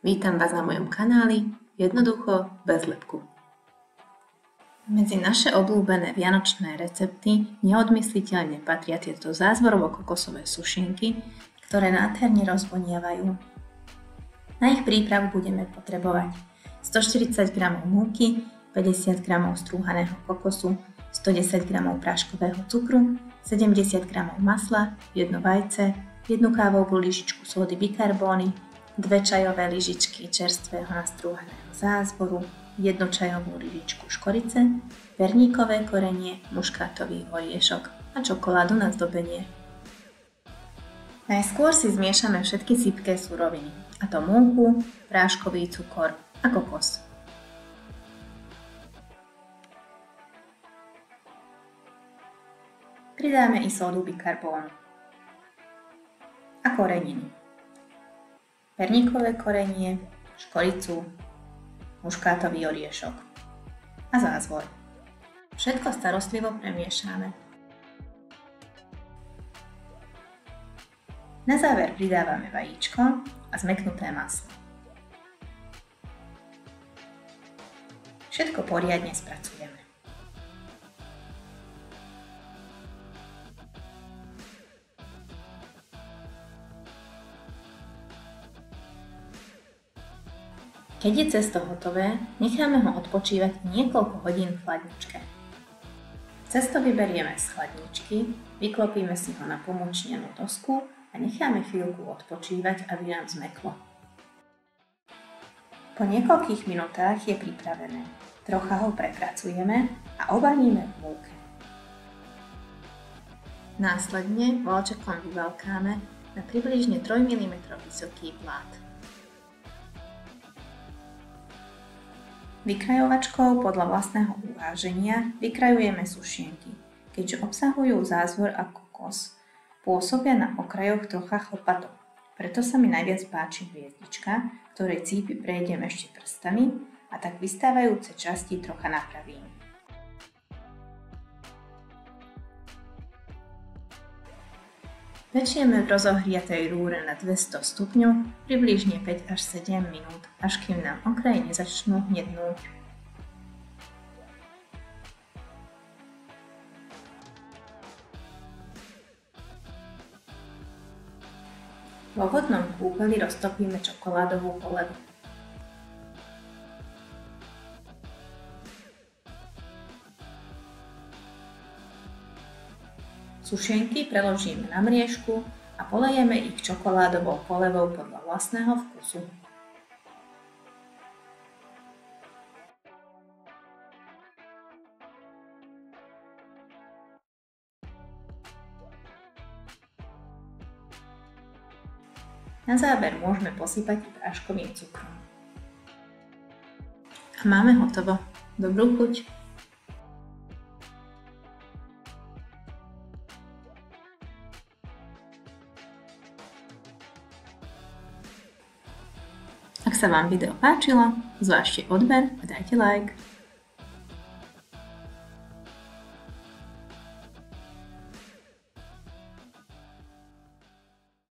Vítam vás na mojom kanáli Jednoducho bez lepku. Medzi naše obľúbené vianočné recepty neodmysliteľne patria tieto zázvorovo-kokosové sušenky, ktoré nádherne rozvoniavajú. Na ich prípravu budeme potrebovať 140 g múky, 50 g strúhaného kokosu, 110 g práškového cukru, 70 g masla, 1 vajce, 1 kávovú lyžičku sódy bikarbóny, 2 čajové lyžičky čerstvého nastrúhaného zázvoru, 1 čajovú lyžičku škorice, perníkové korenie, muškátový oriešok a čokoládu na zdobenie. Najskôr si zmiešame všetky sypké suroviny, a to múku, práškový cukor a kokos. Pridáme i sódu bikarbónu a koreniny. Perníkové korenie, škoricu, muškátový oriešok a zázvor. Všetko starostlivo premiešame. Na záver pridávame vajíčko a zmäknuté maslo. Všetko poriadne spracujeme. Keď je cesto hotové, necháme ho odpočívať niekoľko hodín v chladničke. Cesto vyberieme z chladničky, vyklopíme si ho na pomočnenú dosku a necháme chvíľku odpočívať, aby nám zmäklo. Po niekoľkých minútach je pripravené. Trocha ho prepracujeme a obalíme v múke. Následne volčekom vyvalkáme na približne 3 mm vysoký plát. Vykrajovačkou podľa vlastného uváženia vykrajujeme sušienky, keďže obsahujú zázvor a kokos. Pôsobia na okrajoch trocha chlpato, preto sa mi najviac páči hviezdička, ktorej cípy prejdem ešte prstami a tak vystávajúce časti trocha napravím. Pečieme v rozohriatej rúre na 200 stupňov približne 5 až 7 minút, až kým nám okraje nezačnú hnednúť. Vo vodnom kúpeli roztopíme čokoládovú polevu. Sušenky preložíme na mriežku a polejeme ich čokoládovou polevou podľa vlastného vkusu. Na záver môžeme posypať práškovým cukrom. A máme hotovo. Dobrú chuť! Ak sa vám video páčilo, zvážte odber a dajte like.